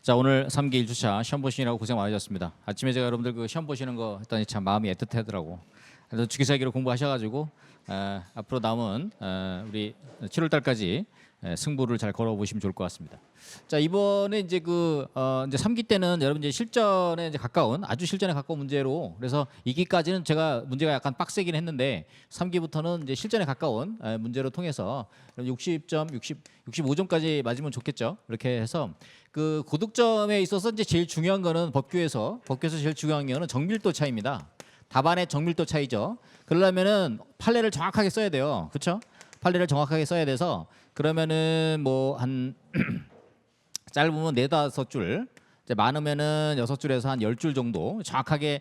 자, 오늘 3기 1주차 시험 보시느라고 고생 많으셨습니다. 아침에 제가 여러분들 그 시험 보시는 거 했더니 참 마음이 애틋하더라고. 그래서 주기사기로 공부하셔가지고 앞으로 남은 우리 7월 달까지 승부를 잘 걸어보시면 좋을 것 같습니다. 자, 이번에 이제 이제 3기 때는 여러분 이제 실전에 이제 가까운 아주 실전에 가까운 문제로, 그래서 2기까지는 제가 문제가 약간 빡세긴 했는데 3기부터는 이제 실전에 가까운 문제로 통해서 60점, 65점까지 맞으면 좋겠죠. 이렇게 해서 그 고득점에 있어서 이제 제일 중요한 거는 법규에서 제일 중요한 거는 정밀도 차이입니다. 답안의 정밀도 차이죠. 그러려면은 판례를 정확하게 써야 돼요. 그렇죠? 판례를 정확하게 써야 돼서 그러면은 뭐 한 짧으면 4-5줄, 이제 많으면은 6줄에서 한 10줄 정도 정확하게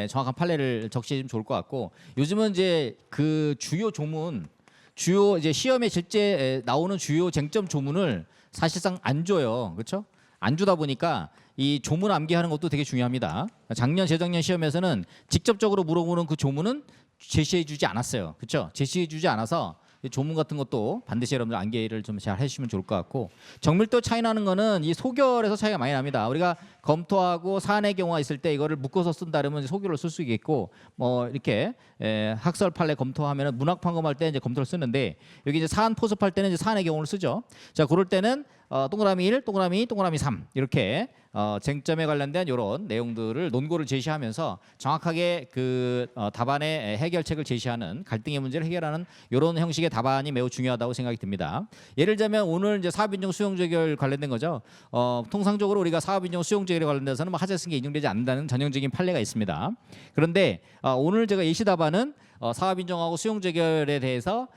정확한 판례를 적시하시면 좋을 것 같고, 요즘은 이제 그 주요 조문, 주요 이제 시험에 실제 나오는 주요 쟁점 조문을 사실상 안 줘요. 그렇죠? 안 주다 보니까 이 조문 암기하는 것도 되게 중요합니다. 작년, 재작년 시험에서는 직접적으로 물어보는 그 조문은 제시해 주지 않았어요. 그렇죠? 제시해 주지 않아서 조문 같은 것도 반드시 여러분들 암기를 좀 잘 해주시면 좋을 것 같고, 정밀도 차이 나는 거는 이 소결에서 차이가 많이 납니다. 우리가 검토하고 사안의 경우가 있을 때 이거를 묶어서 쓴다 그러면 소결을 쓸 수 있겠고, 뭐 이렇게 학설 판례 검토하면은 문학 판검할 때 이제 검토를 쓰는데, 여기 이제 사안 포섭할 때는 이제 사안의 경우를 쓰죠. 자, 그럴 때는 동그라미 1, 동그라미 2, 동그라미 3 이렇게 쟁점에 관련된 이런 내용들을 논고를 제시하면서 정확하게 그 답안의 해결책을 제시하는, 갈등의 문제를 해결하는 이런 형식의 답안이 매우 중요하다고 생각이 듭니다. 예를 들면 오늘 이제 사업인정 수용재결 관련된 거죠. 통상적으로 우리가 사업인정 수용재결에 관련돼서는 뭐 하자승계 인정되지 않는다는 전형적인 판례가 있습니다. 그런데 오늘 제가 예시 답안은 사업인정하고 수용재결에 대해서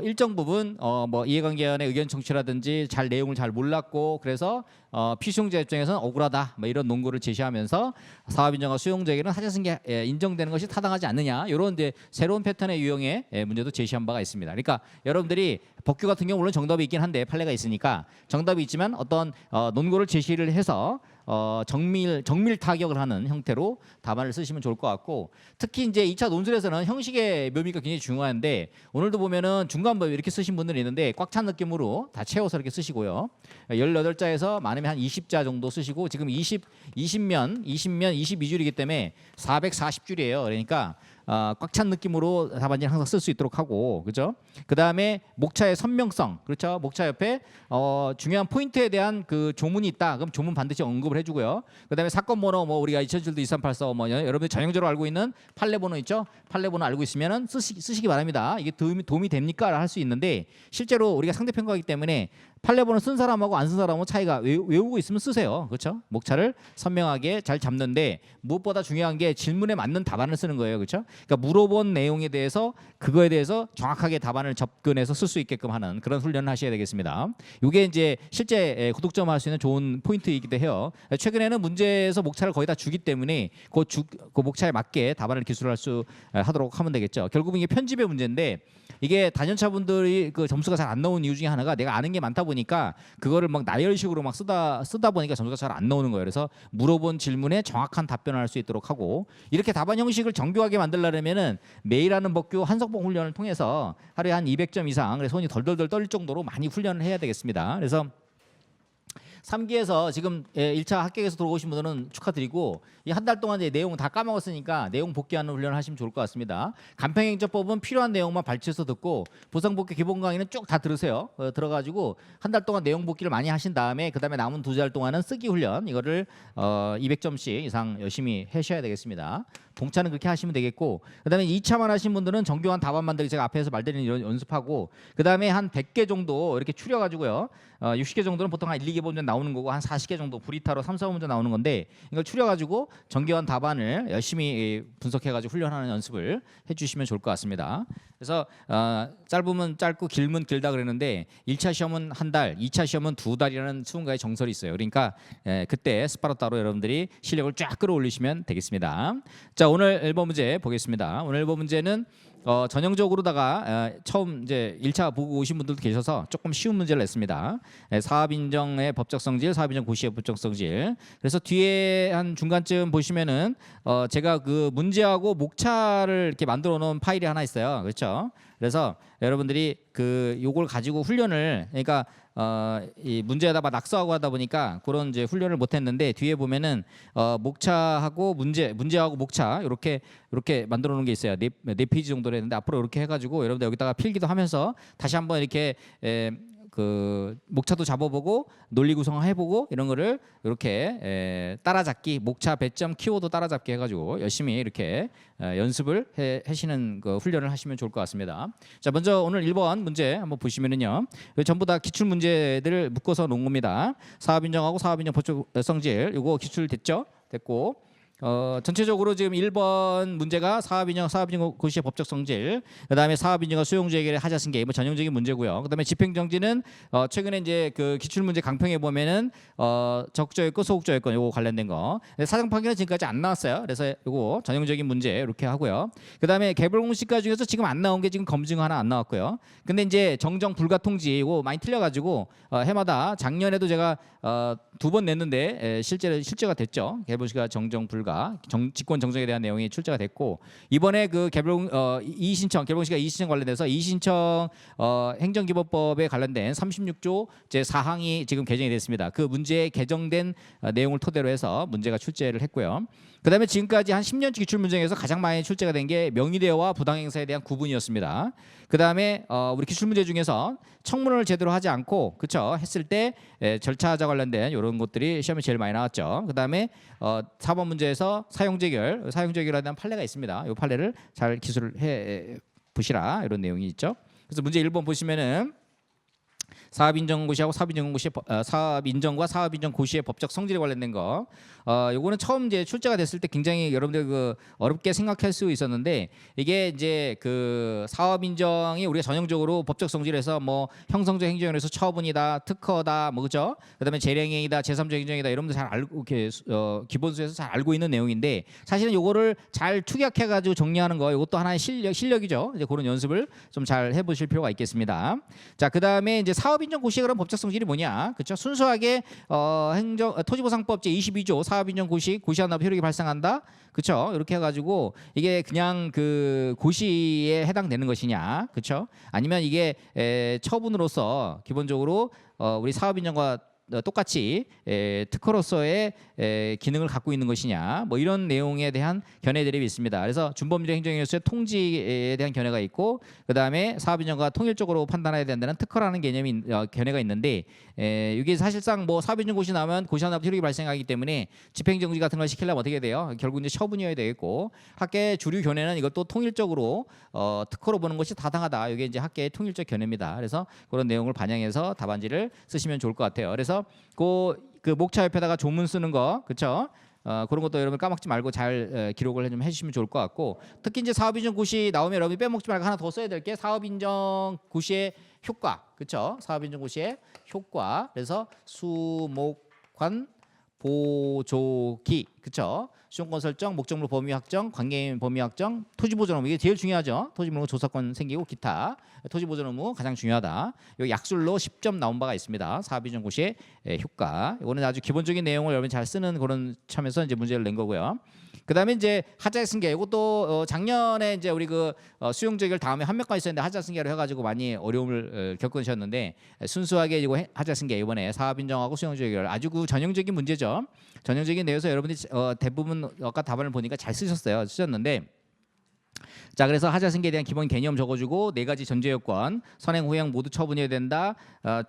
일정 부분 뭐 이해관계원의 의견 청취라든지 잘 내용을 잘 몰랐고, 그래서 피수용자 입장에서는 억울하다 뭐 이런 논거를 제시하면서 사업인정과 수용재결은 하자승계 인정되는 것이 타당하지 않느냐, 이런 이제 새로운 패턴의 유형의 문제도 제시한 바가 있습니다. 그러니까 여러분들이 법규 같은 경우 물론 정답이 있긴 한데 판례가 있으니까 정답이 있지만 어떤 논거를 제시를 해서 정밀 타격을 하는 형태로 답안을 쓰시면 좋을 것 같고, 특히 이제 2차 논술에서는 형식의 묘미가 굉장히 중요한데, 오늘도 보면은 중간법 이렇게 쓰신 분들이 있는데 꽉 찬 느낌으로 다 채워서 이렇게 쓰시고요. 18자에서 많으면 한 20자 정도 쓰시고, 지금 20면 22줄이기 때문에 440줄이에요. 그러니까 꽉 찬 느낌으로 답안지를 항상 쓸 수 있도록 하고, 그죠? 그 다음에 목차의 선명성, 그렇죠? 목차 옆에 중요한 포인트에 대한 그 조문이 있다. 그럼 조문 반드시 언급을 해주고요. 그 다음에 사건 번호, 뭐 우리가 2007도 2384, 뭐 여러분들 전형적으로 알고 있는 판례 번호 있죠? 판례 번호 알고 있으면은 쓰시기 바랍니다. 이게 도움이 됩니까? 할 수 있는데, 실제로 우리가 상대평가하기 때문에 판례 번호 쓴 사람하고 안 쓴 사람하고 차이가, 외우고 있으면 쓰세요. 그렇죠? 목차를 선명하게 잘 잡는데, 무엇보다 중요한 게 질문에 맞는 답안을 쓰는 거예요. 그렇죠? 그러니까 물어본 내용에 대해서 그거에 대해서 정확하게 답안을 접근해서 쓸 수 있게끔 하는 그런 훈련을 하셔야 되겠습니다. 이게 이제 실제 고득점 할 수 있는 좋은 포인트이기도 해요. 최근에는 문제에서 목차를 거의 다 주기 때문에 그 목차에 맞게 답안을 기술할 수 하도록 하면 되겠죠. 결국은 이게 편집의 문제인데, 이게 단연차 분들이 그 점수가 잘 안 나오는 이유 중에 하나가 내가 아는 게 많다 보니까 그거를 막 나열식으로 막 쓰다 보니까 점수가 잘 안 나오는 거예요. 그래서 물어본 질문에 정확한 답변을 할 수 있도록 하고, 이렇게 답안 형식을 정교하게 만들려면은 매일 하는 법규 한석봉 훈련을 통해서 하루에 한 200점 이상, 그래서 손이 덜덜덜 떨릴 정도로 많이 훈련을 해야 되겠습니다. 그래서 3기에서 지금 1차 합격해서 들어오신 분들은 축하드리고, 이 한 달 동안 이제 내용 다 까먹었으니까 내용 복귀하는 훈련을 하시면 좋을 것 같습니다. 간평행정법은 필요한 내용만 발췌해서 듣고, 보상복귀 기본 강의는 쭉 다 들으세요. 들어가지고 한 달 동안 내용 복귀를 많이 하신 다음에 그 다음에 남은 2달 동안은 쓰기 훈련, 이거를 200점씩 이상 열심히 하셔야 되겠습니다. 동차는 그렇게 하시면 되겠고, 그 다음에 2차만 하신 분들은 정교한 답안 만들기 제가 앞에서 말드리는 이런 연습하고, 그 다음에 한 100개 정도 이렇게 추려가지고요. 60개 정도는 보통 한 1, 2개 문제 나오는 거고, 한 40개 정도 브리타로 3, 4문제 나오는 건데, 이걸 추려가지고 정교한 답안을 열심히 분석해가지고 훈련하는 연습을 해주시면 좋을 것 같습니다. 그래서 짧으면 짧고 길면 길다 그러는데, 1차 시험은 한 달, 2차 시험은 2달이라는 수능가의 정설이 있어요. 그러니까 그때 스파르타로 여러분들이 실력을 쫙 끌어올리시면 되겠습니다. 자, 오늘 1번 문제 보겠습니다. 오늘 1번 문제는 전형적으로다가 처음 이제 1차 보고 오신 분들도 계셔서 조금 쉬운 문제를 냈습니다. 사업인정의 법적 성질, 사업인정 고시의 법적 성질. 그래서 뒤에 한 중간쯤 보시면은 제가 그 문제하고 목차를 이렇게 만들어 놓은 파일이 하나 있어요. 그렇죠? 그래서 여러분들이 그 요걸 가지고 훈련을 그러니까 이 문제에다 막 낙서하고 하다 보니까 그런 이제 훈련을 못 했는데 뒤에 보면은 목차하고 문제하고 목차 이렇게 만들어 놓은 게 있어요. 네 페이지 정도로 했는데 앞으로 이렇게 해 가지고 여러분들 여기다가 필기도 하면서 다시 한번 이렇게 그 목차도 잡아보고 논리 구성해보고 이런 거를 이렇게 따라잡기 목차 배점 키워드 따라잡기 해가지고 열심히 이렇게 연습을 하시는 그 훈련을 하시면 좋을 것 같습니다. 자, 먼저 오늘 1번 문제 한번 보시면은요, 전부 다 기출 문제들을 묶어서 놓은 겁니다. 사업 인정하고 사업 인정 법적 성질 이거 기출됐죠? 됐고. 전체적으로 지금 1번 문제가 사업인정 고시의 법적 성질, 그다음에 사업인정과 수용주 해결의 하자 승계 뭐 전형적인 문제고요. 그다음에 집행정지는 최근에 이제 그 기출 문제 강평에 보면은 적조요건, 소극조요건 요거 관련된 거. 사정 판결은 지금까지 안 나왔어요. 그래서 요거 전형적인 문제 이렇게 하고요. 그다음에 개별 공시가 중에서 지금 안 나온 게 지금 검증 하나 안 나왔고요. 근데 이제 정정 불가 통지 이거 많이 틀려가지고 해마다 작년에도 제가 2번 냈는데 실제가 됐죠. 개별공시가 정정 불가 직권 정정에 대한 내용이 출제가 됐고, 이번에 그 이의신청 개별공시가 이의신청 관련돼서 이의신청 행정기본법에 관련된 36조 제 4항이 지금 개정이 됐습니다. 그 문제에 개정된 내용을 토대로 해서 문제가 출제를 했고요. 그다음에 지금까지 한 10년치 기출 문제에서 가장 많이 출제가 된 게 명의대여와 부당행사에 대한 구분이었습니다. 그다음에 우리 기출 문제 중에서 청문을 제대로 하지 않고 그쵸 했을 때 절차자 관련된 이런 것들이 시험에 제일 많이 나왔죠. 그다음에 4번 문제에서 사용재결에 대한 판례가 있습니다. 이 판례를 잘 기술을 해 보시라 이런 내용이 있죠. 그래서 문제 1번 보시면은 사업인정고시하고 사업인정과 사업인정고시의 법적 성질에 관련된 거. 요거는 처음 이제 출제가 됐을 때 굉장히 여러분들 그 어렵게 생각할 수 있었는데, 이게 이제 그 사업인정이 우리가 전형적으로 법적 성질에서 뭐 형성적 행정에서 처분이다, 특허다, 뭐 그죠? 그다음에 재량행위다, 제3적 행정이다 이런 분들 잘 알고 이렇게 기본수에서 잘 알고 있는 내용인데, 사실은 요거를 잘 축약해가지고 정리하는 거 이것도 하나의 실력이죠. 이제 그런 연습을 좀 잘 해보실 필요가 있겠습니다. 자, 그다음에 이제 사업인정고시의 그런 법적 성질이 뭐냐? 그렇죠? 순수하게 토지보상법 제 22조 사업인정고시 고시한납 효력이 발생한다. 그렇죠? 이렇게 해가지고 이게 그냥 그 고시에 해당되는 것이냐? 그렇죠? 아니면 이게 처분으로서 기본적으로 우리 사업인정과 똑같이 특허로서의 기능을 갖고 있는 것이냐, 뭐 이런 내용에 대한 견해들이 있습니다. 그래서 준법률 행정에서의 통지에 대한 견해가 있고, 그 다음에 사업인정과 통일적으로 판단해야 된다는 특허라는 개념이 견해가 있는데, 이게 사실상 뭐 사업인정고시 나오면 고시한납 효력이 발생하기 때문에 집행정지 같은 걸 시키려면 어떻게 돼요? 결국 이제 처분이어야 되겠고, 학계 주류 견해는 이것도 통일적으로 특허로 보는 것이 타당하다. 이게 이제 학계의 통일적 견해입니다. 그래서 그런 내용을 반영해서 답안지를 쓰시면 좋을 것 같아요. 그래서 그 목차 옆에다가 조문 쓰는 거, 그렇죠? 그런 것도 여러분 까먹지 말고 잘 기록을 좀 해주시면 좋을 것 같고, 특히 이제 사업인정고시 나오면 여러분이 빼먹지 말고 하나 더 써야 될 게 사업인정고시의 효과, 그렇죠? 사업인정고시의 효과. 그래서 수목관 보조기, 그렇죠? 시험권 설정, 목적물 범위 확정, 관계인 범위 확정, 토지 보존 의무, 이게 제일 중요하죠. 토지 보존 조사권 생기고 기타. 토지 보존 의무 가장 중요하다. 요 약술로 10점 나온 바가 있습니다. 사업인정고시의 효과. 이거는 아주 기본적인 내용을 여러분 잘 쓰는 그런 참에서 이제 문제를 낸 거고요. 그다음에 이제 하자 승계, 이것도 작년에 이제 우리 그 수용재결 다음에 한명까지 있었는데 하자 승계로 해가지고 많이 어려움을 겪으셨는데, 순수하게 이거 하자 승계 이번에 사업 인정하고 수용재결 아주 그 전형적인 문제죠. 전형적인 내용에서 여러분들이 대부분 아까 답안을 보니까 잘 쓰셨는데. 자, 그래서 하자 승계에 대한 기본 개념 적어주고, 4가지 전제 요건, 선행 후행 모두 처분해야 된다,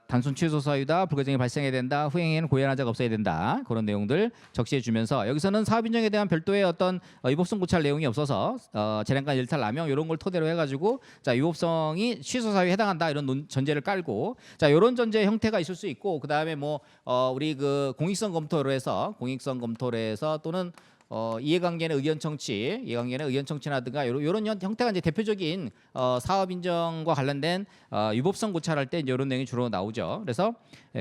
단순 취소 사유다, 불가증이 발생해야 된다, 후행에는 고의한 하자가 없어야 된다, 그런 내용들 적시해주면서, 여기서는 사업인정에 대한 별도의 어떤 위법성 고찰 내용이 없어서 재량권 일탈 남용 이런 걸 토대로 해가지고, 자, 위법성이 취소 사유에 해당한다 이런 전제를 깔고, 자, 이런 전제 형태가 있을 수 있고, 그 다음에 뭐 우리 그 공익성 검토로 해서 또는 이해관계는 의견 청취라든가 이런 형태가 이제 대표적인 사업 인정과 관련된 위법성 고찰할 때 이런 내용이 주로 나오죠. 그래서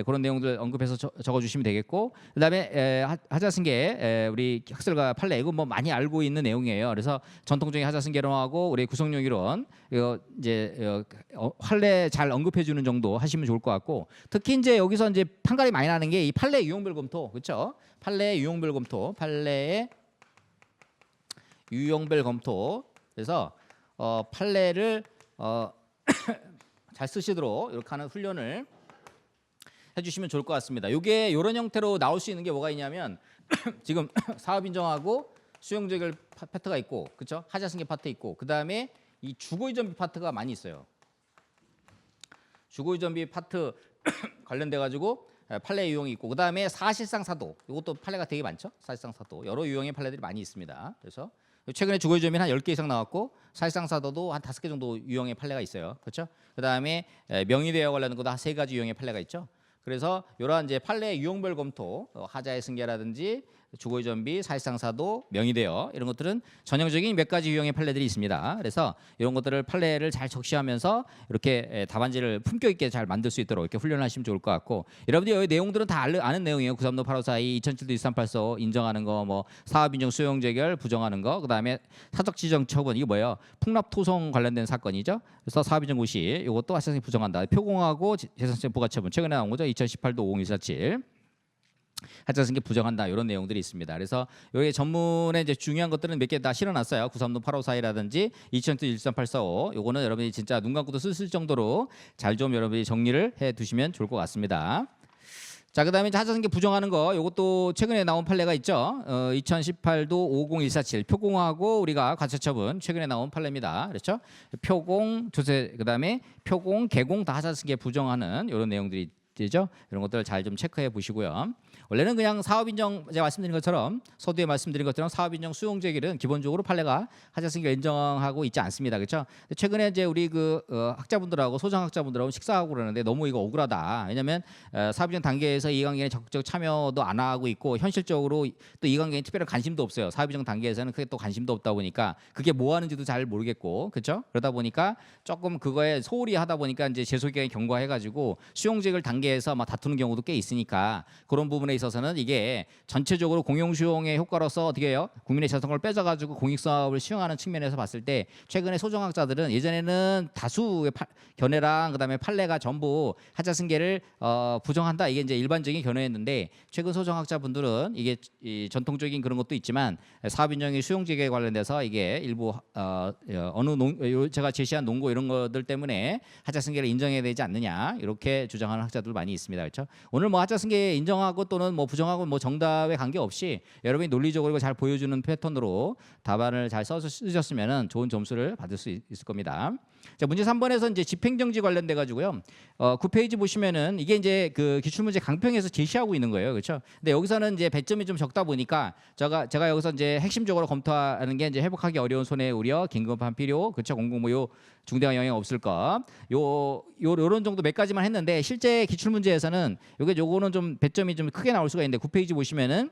그런 내용들 언급해서 적어주시면 되겠고, 그다음에 하자 승계 우리 학설과 판례 이거 뭐 많이 알고 있는 내용이에요. 그래서 전통적인 하자 승계론하고 우리 구성용 이론 이거 이제 판례 잘 언급해주는 정도 하시면 좋을 것 같고, 특히 이제 여기서 이제 판가리 많이 나는 게 이 판례 유형별 검토, 그렇죠? 판례의 유형별 검토, 판례의 유형별 검토. 그래서 판례를 잘 쓰시도록 이렇게 하는 훈련을 해주시면 좋을 것 같습니다. 이게 이런 형태로 나올 수 있는 게 뭐가 있냐면 지금 사업 인정하고 수용 재결 파트가 있고, 그렇죠? 하자 승계 파트 있고, 그 다음에 이 주거 이전비 파트가 많이 있어요. 주거 이전비 파트 관련돼 가지고 판례 유형이 있고, 그 다음에 사실상 사도, 이것도 판례가 되게 많죠. 사실상 사도 여러 유형의 판례들이 많이 있습니다. 그래서 최근에 주거 이전비는 한 10개 이상 나왔고, 사실상 사도도 한 5개 정도 유형의 판례가 있어요. 그렇죠? 그 다음에 명의대여 관련된 것도 한 3가지 유형의 판례가 있죠. 그래서 이러한 이제 판례 유형별 검토, 하자의 승계라든지 주거이전비, 사실상사도, 명의대여 이런 것들은 전형적인 몇 가지 유형의 판례들이 있습니다. 그래서 이런 것들을 판례를 잘 적시하면서 이렇게 답안지를 품격 있게 잘 만들 수 있도록 이렇게 훈련하시면 좋을 것 같고, 여러분들 여기 내용들은 다 아는 내용이에요. 935, 8542, 2007도 2384 인정하는 거, 뭐 사업 인정 수용 재결 부정하는 거, 그다음에 사적 지정 처분, 이게 뭐예요? 풍납 토성 관련된 사건이죠. 그래서 사업 인정 고시 이것도 하자승계 부정한다. 표공하고 재산세 부과 처분 최근에 나온 거죠. 2018도 50147. 하자승계 부정한다, 이런 내용들이 있습니다. 그래서 여기 전문에 이제 중요한 것들은 몇 개 다 실어놨어요. 930 8542라든지 2000 13845. 요거는 여러분이 진짜 눈 감고도 쓸 정도로 잘 좀 여러분이 정리를 해 두시면 좋을 것 같습니다. 자, 그다음에 하자승계 부정하는 거, 요것도 최근에 나온 판례가 있죠. 2018도 50147 표공하고 우리가 과태처분 최근에 나온 판례입니다. 그렇죠? 표공, 조세, 그다음에 표공, 개공 다 하자승계 부정하는 이런 내용들이 죠. 이런 것들 잘 좀 체크해 보시고요. 원래는 그냥 사업 인정, 제가 말씀드린 것처럼 서두에 말씀드린 것처럼 사업 인정 수용 재결은 기본적으로 판례가 하자승계 인정하고 있지 않습니다. 그렇죠? 최근에 이제 우리 그 학자분들하고 소장 학자분들하고 식사하고 그러는데 너무 이거 억울하다. 왜냐하면 사업 인정 단계에서 이관계인 적극적 참여도 안 하고 있고, 현실적으로 또 이관계인 특별한 관심도 없어요. 사업 인정 단계에서는 크게 또 관심도 없다 보니까 그게 뭐 하는지도 잘 모르겠고, 그렇죠? 그러다 보니까 조금 그거에 소홀히 하다 보니까 이제 재소기관이 경과해가지고 수용 재결 단계에서 막 다투는 경우도 꽤 있으니까, 그런 부분에 있어서는 이게 전체적으로 공용 수용의 효과로서 어떻게 해요? 국민의 재산권을 뺏어가지고 공익 사업을 수용하는 측면에서 봤을 때, 최근에 소정학자들은 예전에는 다수의 견해랑 그다음에 판례가 전부 하자승계를 부정한다, 이게 이제 일반적인 견해였는데, 최근 소정학자분들은 이게 전통적인 그런 것도 있지만 사업인정의 수용재개에 관련돼서 이게 일부 제가 제시한 논고 이런 것들 때문에 하자승계를 인정해야 되지 않느냐, 이렇게 주장하는 학자들 많이 있습니다. 그렇죠? 오늘 뭐 하자승계 인정하고 또는 뭐 부정하고 뭐 정답에 관계없이 여러분이 논리적으로 잘 보여주는 패턴으로 답안을 잘 써서 쓰셨으면 좋은 점수를 받을 수 있을 겁니다. 자, 문제 3번에서 이제 집행정지 관련돼 가지고요. 9페이지 보시면은 이게 이제 그 기출문제 강평에서 제시하고 있는 거예요. 그렇죠? 근데 여기서는 이제 배점이 좀 적다 보니까 제가 여기서 이제 핵심적으로 검토하는 게 이제 회복하기 어려운 손해 우려, 긴급한 필요, 그렇죠? 공공무효 중대한 영향 없을 것. 요런 정도 몇 가지만 했는데, 실제 기출 문제에서는 요거는 좀 배점이 좀 크게 나올 수가 있는데, 9페이지 보시면은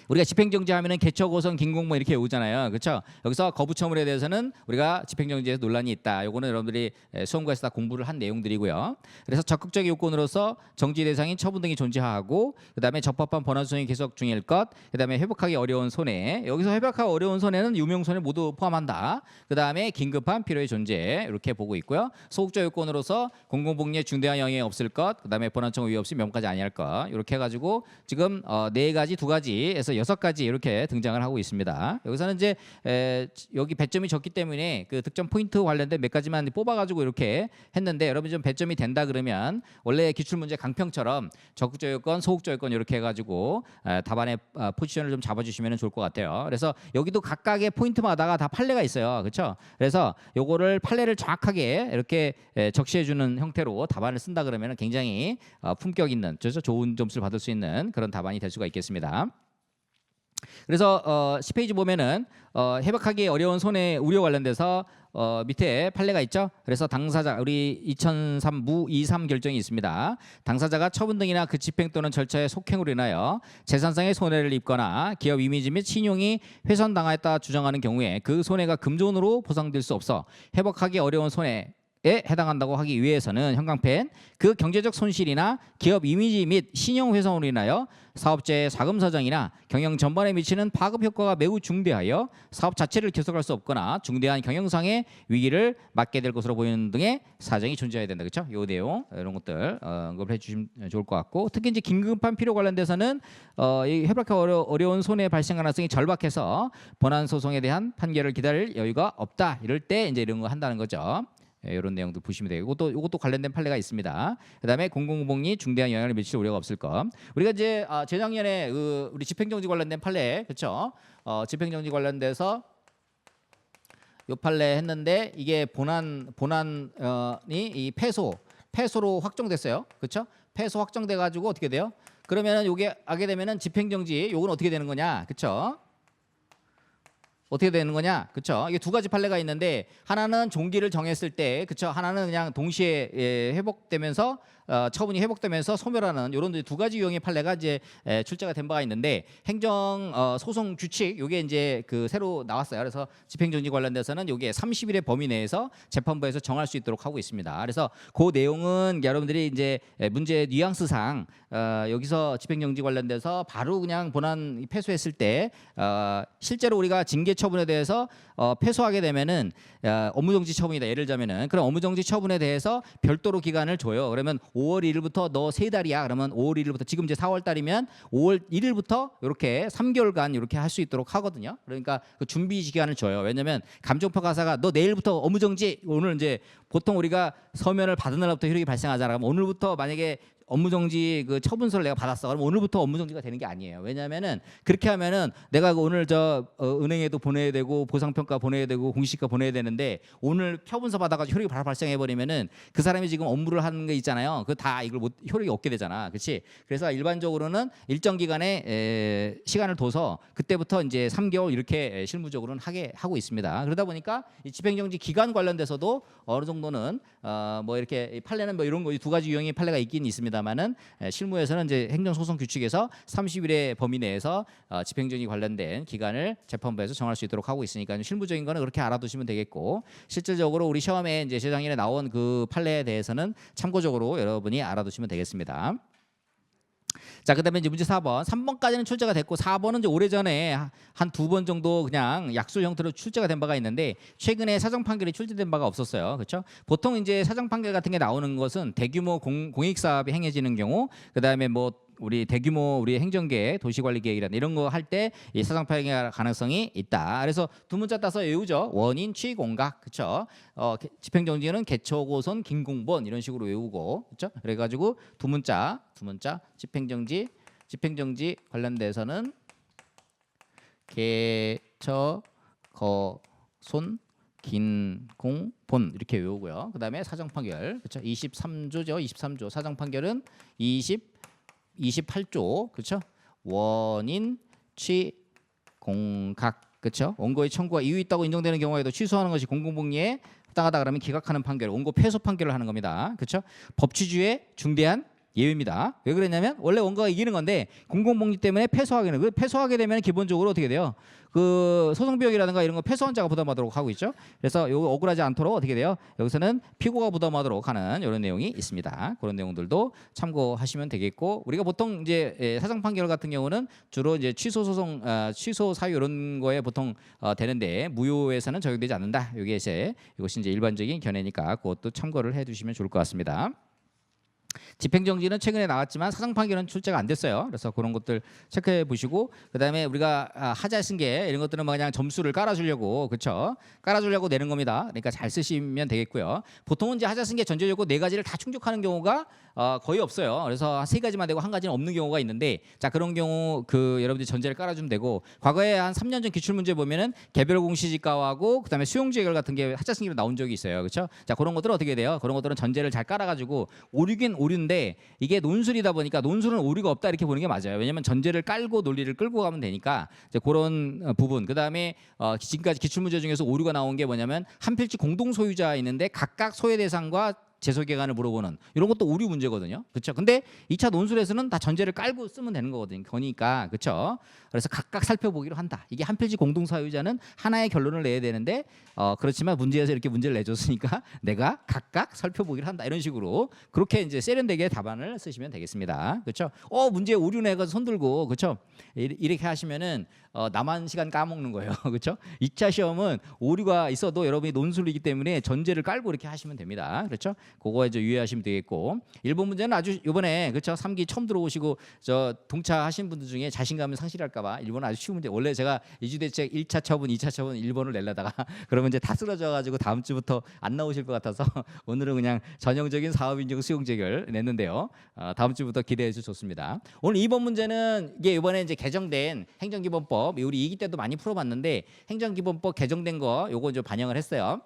우리가 집행정지하면은 개처고성 긴공모 이렇게 오잖아요. 그렇죠? 여기서 거부처분에 대해서는 우리가 집행정지에서 논란이 있다. 요거는 여러분들이 수험과에서 다 공부를 한 내용들이고요. 그래서 적극적 요건으로서 정지 대상인 처분 등이 존재하고, 그다음에 적법한 번원 수행이 계속 중일 것, 그다음에 회복하기 어려운 손해. 여기서 회복하기 어려운 손해는 유명 손해 모두 포함한다. 그다음에 긴급한 필요의 존재, 이렇게 보고 있고요. 소극적 요건으로서 공공복리에 중대한 영향이 없을 것, 그다음에 번원청 위협 없이 명까지 아니할 것, 이렇게 해가지고 지금 4가지, 2가지에서 6가지 이렇게 등장을 하고 있습니다. 여기서는 이제 여기 배점이 적기 때문에 그 득점 포인트 관련된 몇 가지만 뽑아가지고 이렇게 했는데, 여러분 좀 배점이 된다 그러면 원래 기출문제 강평처럼 적극적 요건, 소극적 요건 이렇게 해가지고 답안의 포지션을 좀 잡아주시면 좋을 것 같아요. 그래서 여기도 각각의 포인트마다가 다 판례가 있어요. 그렇죠? 그래서 요거를 판례를 정확하게 이렇게 적시해주는 형태로 답안을 쓴다 그러면 굉장히 품격 있는, 좋은 점수를 받을 수 있는 그런 답안이 될 수가 있겠습니다. 그래서 10페이지 보면은 회복하기 어려운 손해 우려 관련돼서 밑에 판례가 있죠. 그래서 당사자, 우리 2003 무 23 결정이 있습니다. 당사자가 처분 등이나 그 집행 또는 절차의 속행으로 인하여 재산상의 손해를 입거나 기업 이미지 및 신용이 훼손당하였다 주장하는 경우에 그 손해가 금전으로 보상될 수 없어 회복하기 어려운 손해 에 해당한다고 하기 위해서는 형광펜 그 경제적 손실이나 기업 이미지 및 신용 훼손으로 인하여 사업자의 자금 사정이나 경영 전반에 미치는 파급 효과가 매우 중대하여 사업 자체를 계속할 수 없거나 중대한 경영상의 위기를 맞게 될 것으로 보이는 등의 사정이 존재해야 된다. 그렇죠? 요 내용 이런 것들 언급을 해주시면 좋을 것 같고, 특히 이제 긴급한 필요 관련돼서는 이 회복하기 어려운 손해 발생 가능성이 절박해서 본안 소송에 대한 판결을 기다릴 여유가 없다. 이럴 때 이제 이런 거 한다는 거죠. 이런 내용도 보시면 되고 이것도 관련된 판례가 있습니다. 그다음에 공공보건이 중대한 영향을 미칠 우려가 없을 것. 우리가 이제 재작년에 우리 집행정지 관련된 판례 그렇죠? 집행정지 관련돼서 요 판례 했는데 이게 본안이 이 패소로 확정됐어요. 그렇죠? 패소 확정돼 가지고 어떻게 돼요? 그러면은 요게 하게 되면은 집행정지 요건 어떻게 되는 거냐? 그렇죠? 어떻게 되는 거냐? 그렇죠? 이게 두 가지 판례가 있는데 하나는 종기를 정했을 때, 그렇죠? 하나는 그냥 동시에 회복되면서 처분이 회복되면서 소멸하는 이런 두 가지 유형의 판례가 이제 출제가 된 바가 있는데 행정 소송 규칙 요게 이제 그 새로 나왔어요. 그래서 집행정지 관련돼서는 요게 30일의 범위 내에서 재판부에서 정할 수 있도록 하고 있습니다. 그래서 그 내용은 여러분들이 이제 문제 뉘앙스상 여기서 집행정지 관련돼서 바로 그냥 본안 패소했을 때 실제로 우리가 징계 처분에 대해서 패소하게 되면은 업무정지 처분이다. 예를 들자면은 그럼 업무정지 처분에 대해서 별도로 기간을 줘요. 그러면 5월 1일부터 너 3달이야. 그러면 5월 1일부터 지금 이제 4월 달이면 5월 1일부터 이렇게 3개월간 이렇게 할 수 있도록 하거든요. 그러니까 그 준비 기간을 줘요. 왜냐면 감정평가사가 너 내일부터 업무정지 오늘 이제 보통 우리가 서면을 받은 날부터 효력이 발생하잖아. 그럼 오늘부터 만약에 업무정지 그 처분서를 내가 받았어. 그럼 오늘부터 업무정지가 되는 게 아니에요. 왜냐하면은 그렇게 하면은 내가 오늘 은행에도 보내야 되고 보상평가 보내야 되고 공시지가 보내야 되는데 오늘 처분서 받아가지고 효력이 바로 발생해 버리면은 그 사람이 지금 업무를 하는 게 있잖아요. 그 다 이걸 효력이 없게 되잖아. 그렇지? 그래서 일반적으로는 일정 기간에 시간을 둬서 그때부터 이제 3개월 이렇게 실무적으로는 하고 있습니다. 그러다 보니까 이 집행정지 기간 관련돼서도 어느 정도는 뭐 이렇게 판례는 뭐 이런 거 두 가지 유형의 판례가 있긴 있습니다만은 실무에서는 이제 행정소송 규칙에서 30일의 범위 내에서 집행정지 관련된 기간을 재판부에서 정할 수 있도록 하고 있으니까 실무적인 거는 그렇게 알아두시면 되겠고 실질적으로 우리 시험에 이제 재작년에 나온 그 판례에 대해서는 참고적으로 여러분이 알아두시면 되겠습니다. 자, 그다음에 이제 문제 4번. 3번까지는 출제가 됐고 4번은 이제 오래전에 한 2번 정도 그냥 약수 형태로 출제가 된 바가 있는데 최근에 사정 판결이 출제된 바가 없었어요. 그렇죠? 보통 이제 사정 판결 같은 게 나오는 것은 대규모 공익 사업이 행해지는 경우 그다음에 뭐 우리 대규모 우리 행정계획, 도시관리계획이라든 이런 거 할 때 이 사정 판결 가능성이 있다. 그래서 두 문자 따서 외우죠. 원인, 취, 공각, 그렇죠? 집행정지는 개초, 고손, 긴공본 이런 식으로 외우고, 그렇죠? 그래가지고 두 문자 집행정지 관련돼서는 개처, 거손, 긴공본 이렇게 외우고요. 그다음에 사정 판결, 그렇죠? 23조죠. 23조 사정 판결은 28조 그렇죠? 원인, 취, 공각 그렇죠? 원고의 청구가 이유 있다고 인정되는 경우에도 취소하는 것이 공공복리에 합당하다 그러면 기각하는 판결, 원고 패소 판결을 하는 겁니다. 그렇죠? 법치주의 중대한 예외입니다. 왜 그랬냐면 원래 원고가 이기는 건데 공공복리 때문에 패소하게 되면 기본적으로 어떻게 돼요? 그 소송 비용이라든가 이런 거 패소원자가 부담하도록 하고 있죠. 그래서 이거 억울하지 않도록 어떻게 돼요? 여기서는 피고가 부담하도록 하는 이런 내용이 있습니다. 그런 내용들도 참고하시면 되겠고 우리가 보통 이제 사정 판결 같은 경우는 주로 이제 취소 소송, 취소 사유 이런 거에 보통 되는데 무효에서는 적용되지 않는다. 이것이 이제 일반적인 견해니까 그것도 참고를 해두시면 좋을 것 같습니다. 집행정지는 최근에 나왔지만 사정 판결은 출제가 안 됐어요. 그래서 그런 것들 체크해 보시고 그다음에 우리가 하자승계 이런 것들은 뭐 그냥 점수를 깔아주려고 그렇죠? 깔아주려고 내는 겁니다. 그러니까 잘 쓰시면 되겠고요. 보통은 이제 하자승계 전제조건 4가지를 다 충족하는 경우가 거의 없어요. 그래서 3가지만 되고 1가지는 없는 경우가 있는데 자 그런 경우 그 여러분들이 전제를 깔아주면 되고 과거에 한 3년 전 기출문제 보면은 개별 공시지가하고 그다음에 수용주 해결 같은 게 하자승계로 나온 적이 있어요. 그렇죠? 자 그런 것들은 어떻게 돼요? 그런 것들은 전제를 잘 깔아가지고 오류긴 오류인데 이게 논술이다 보니까 논술은 오류가 없다 이렇게 보는 게 맞아요. 왜냐하면 전제를 깔고 논리를 끌고 가면 되니까 이제 그런 부분. 그다음에 지금까지 기출문제 중에서 오류가 나온 게 뭐냐면 한 필지 공동 소유자 있는데 각각 소외 대상과 제소 기간을 물어보는 이런 것도 오류 문제거든요. 그렇죠? 근데 2차 논술에서는 다 전제를 깔고 쓰면 되는 거거든요. 그러니까 그렇죠? 그래서 각각 살펴보기로 한다. 이게 한 필지 공동 소유자는 하나의 결론을 내야 되는데 그렇지만 문제에서 이렇게 문제를 내줬으니까 내가 각각 살펴보기로 한다. 이런 식으로 그렇게 이제 세련되게 답안을 쓰시면 되겠습니다. 그렇죠? 문제에 오류 내가지고 손 들고 그렇죠? 이렇게 하시면은 나만 시간 까먹는 거예요. 그렇죠? 2차 시험은 오류가 있어도 여러분이 논술이기 때문에 전제를 깔고 이렇게 하시면 됩니다. 그렇죠? 그거 이제 유의하시면 되겠고 1번 문제는 아주 이번에 그렇죠 3기 처음 들어오시고 저 동차하신 분들 중에 자신감을 상실할까봐 1번은 아주 쉬운 문제. 원래 제가 이주대책 1차 처분, 2차 처분 1번을 내려다가 그러면 이제 다 쓰러져가지고 다음 주부터 안 나오실 것 같아서 오늘은 그냥 전형적인 사업인증 수용재결 냈는데요. 다음 주부터 기대해 주셔서 좋습니다. 오늘 2번 문제는 이게 이번에 이제 개정된 행정기본법 우리 2기 때도 많이 풀어봤는데 행정기본법 개정된 거 요거 좀 반영을 했어요.